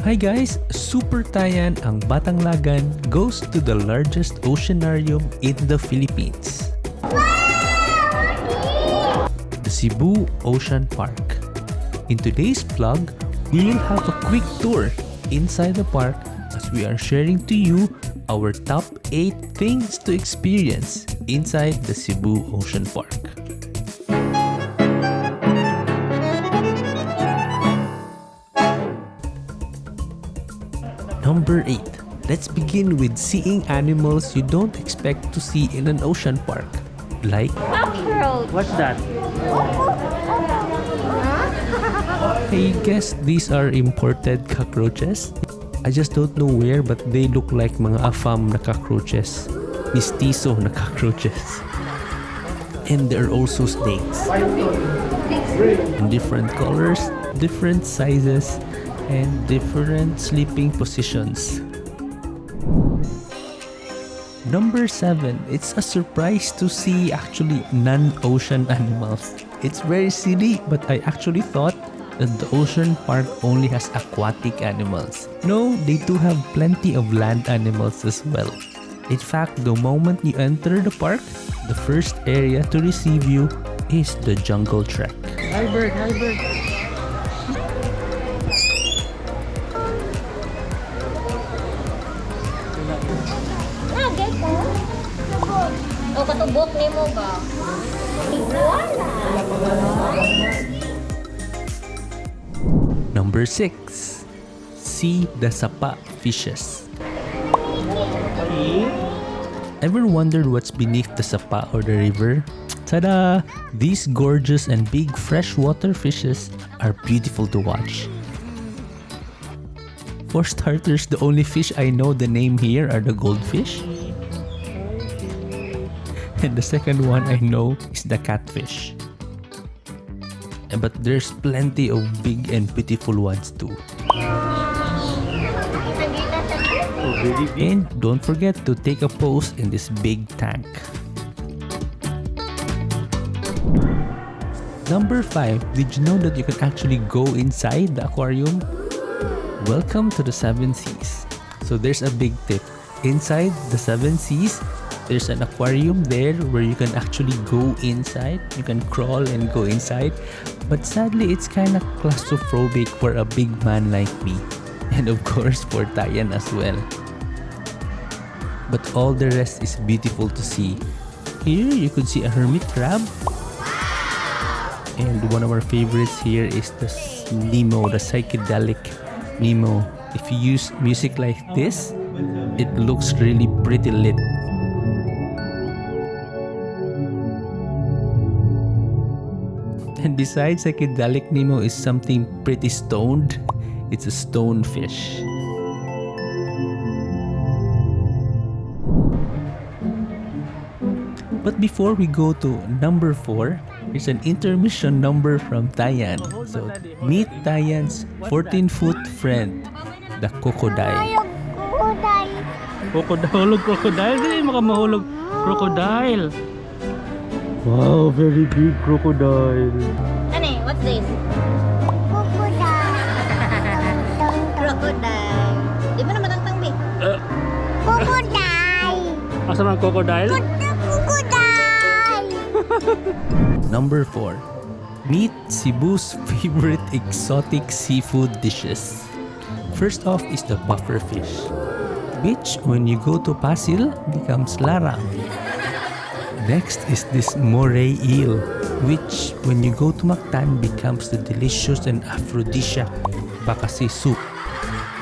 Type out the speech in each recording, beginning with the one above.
Hi guys! Super Tayan ang Batang Lagan goes to the largest oceanarium in the Philippines. The Cebu Ocean Park. In today's vlog, we will have a quick tour inside the park as we are sharing to you our top 8 things to experience inside the Cebu Ocean Park. Number 8. Let's begin with seeing animals you don't expect to see in an ocean park. Like... Cockroach! What's that? I guess these are imported cockroaches. I just don't know where, but they look like mga afam na cockroaches. Mistizo na cockroaches. And there are also snakes. In different colors, different sizes, and different sleeping positions. Number 7. It's a surprise to see actually non-ocean animals. It's very silly, but I actually thought that the ocean park only has aquatic animals. No, they do have plenty of land animals as well. In fact, the moment you enter the park, the first area to receive you is the jungle trek. Hi bird, hi bird. O katubok ni mo ba? Number 6. See the sapa fishes. Ever wondered what's beneath the sapa or the river? Tada! These gorgeous and big freshwater fishes are beautiful to watch. For starters, the only fish I know the name here are the goldfish. And the second one I know is the catfish. But there's plenty of big and beautiful ones too. And don't forget to take a pose in this big tank. Number 5. Did you know that you can actually go inside the aquarium? Welcome to the 7 Seas. So there's a big tip. Inside the 7 Seas, there's an aquarium there where you can actually go inside. You can crawl and go inside. But sadly, it's kind of claustrophobic for a big man like me. And of course, for Tayan as well. But all the rest is beautiful to see. Here, you could see a hermit crab. And one of our favorites here is the Nemo, the psychedelic Nemo. If you use music like this, it looks really pretty lit. And besides psychedelic Nemo is something pretty stoned, it's a stonefish. But before we go to number 4, here's an intermission number from Tayan. So meet Tayan's 14-foot friend, the crocodile. Crocodile, crocodile. Dili makamahulog crocodile. Wow, very big crocodile. Ano eh? What's this? Crocodile. Di ba naman ang tangbi? Crocodile! Asa man crocodile? Crocodile! Number 4. Meet Cebu's favorite exotic seafood dishes. First off is the pufferfish, which when you go to Pasil becomes larang. Next is this moray eel, which when you go to Mactan becomes the delicious and aphrodisiac bakasi soup.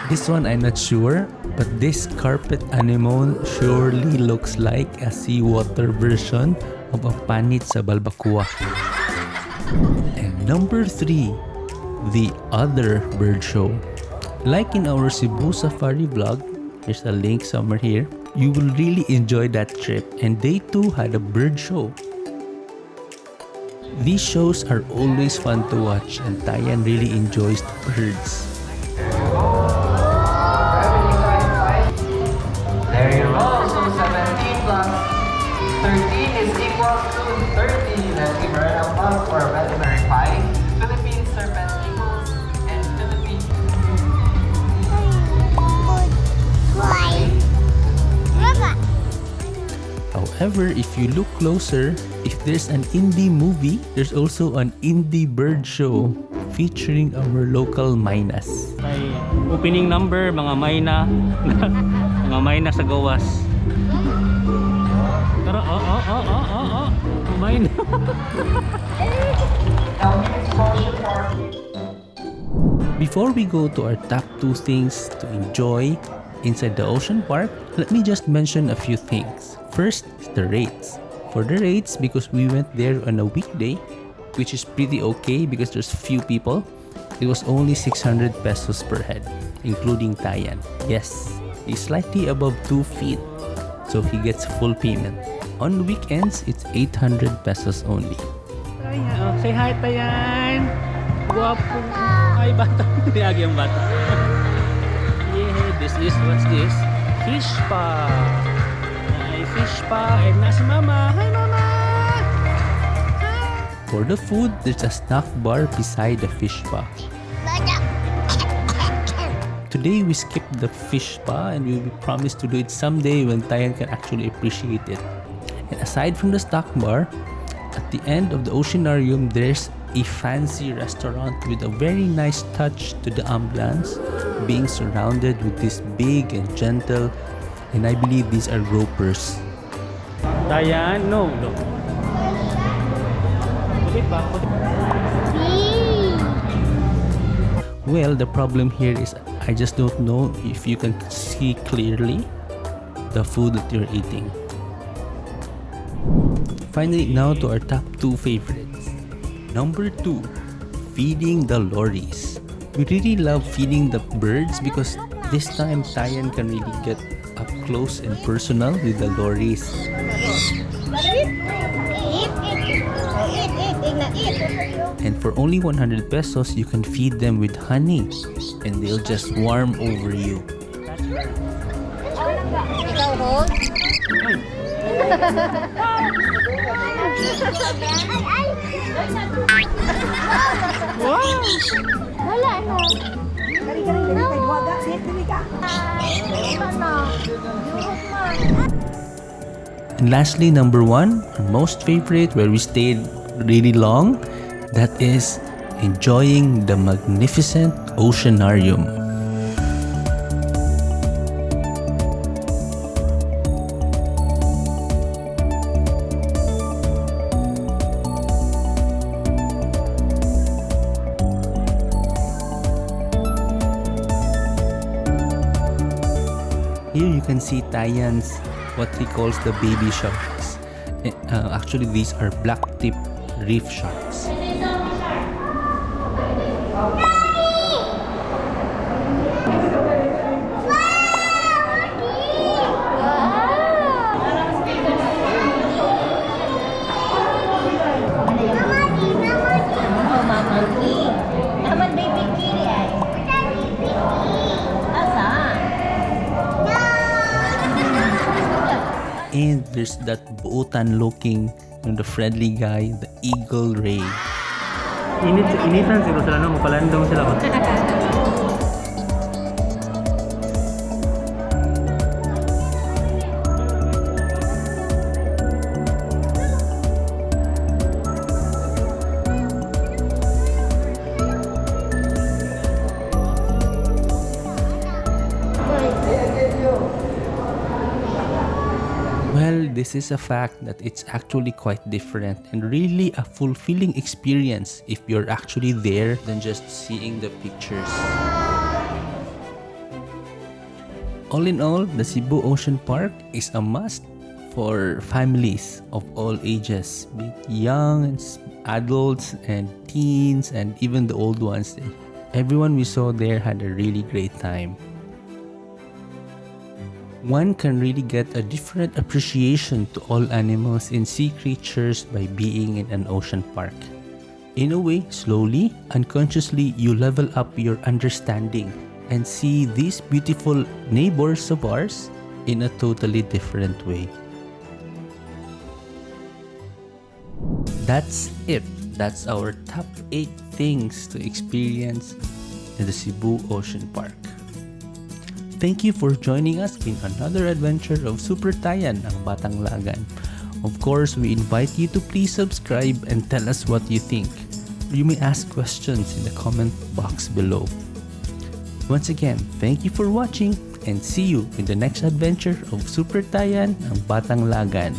This one I'm not sure, but this carpet anemone surely looks like a seawater version of a panit sa balbacoa. And number 3, the other bird show. Like in our Cebu Safari vlog, there's a link somewhere here. You will really enjoy that trip, and they too had a bird show. These shows are always fun to watch, and Tayan really enjoys the birds. There you go. So 17 plus 13 is equal to 30. Let's give her an applause for verifying Philippine serpent eagles and Philippine However, if you look closer, if there's an indie movie, there's also an indie bird show featuring our local maynas. May opening number, mga mayna. Mga mayna sa gawas. Pero, mayna. Before we go to our top 2 things to enjoy inside the ocean park, let me just mention a few things. First is the rates. For the rates, because we went there on a weekday, which is pretty okay because there's few people, it was only 600 pesos per head, including Tayan. Yes, he's slightly above 2 feet, so he gets full payment. On weekends, it's 800 pesos only. Say hi, Tayan! Guwapo! Ay, bata! Niyagi ang bata. Yeah, this is, what's this? Fish pa! Ay, fish pa! And na si Mama! Hi, Mama! For the food, there's a snack bar beside the fish spa. Today, we skipped the fish spa and we promise to do it someday when Tayan can actually appreciate it. And aside from the snack bar, at the end of the Oceanarium, there's a fancy restaurant with a very nice touch to the ambiance, being surrounded with this big and gentle, and I believe these are ropers. Tayan, no. Ulit ba? Well, the problem here is I just don't know if you can see clearly the food that you're eating. Finally, now to our top 2 favorites. Number 2, feeding the lorries. We really love feeding the birds because this time Tayan can really get up close and personal with the lorries. And for only 100 pesos, you can feed them with honey and they'll just swarm over you. Ikaw hold? Wala na. And lastly, number 1, our most favorite, where we stayed really long, that is enjoying the magnificent Oceanarium. Here you can see Tayan's, what he calls the baby sharks. Actually, these are black-tip reef sharks. Naman baby kiri ay. Asa? And there's that buutan looking, the friendly guy, the eagle ray. Initan siguro sila, no? Mapalandong sila ba? Well, this is a fact that it's actually quite different and really a fulfilling experience if you're actually there than just seeing the pictures. All in all, the Cebu Ocean Park is a must for families of all ages, be it young, adults, and teens, and even the old ones. Everyone we saw there had a really great time. One can really get a different appreciation to all animals and sea creatures by being in an ocean park. In a way, slowly, unconsciously, you level up your understanding and see these beautiful neighbors of ours in a totally different way. That's it. That's our top 8 things to experience in the Cebu Ocean Park. Thank you for joining us in another adventure of Super Tayan, ang Batang Lagan. Of course, we invite you to please subscribe and tell us what you think. You may ask questions in the comment box below. Once again, thank you for watching and see you in the next adventure of Super Tayan, ang Batang Lagan.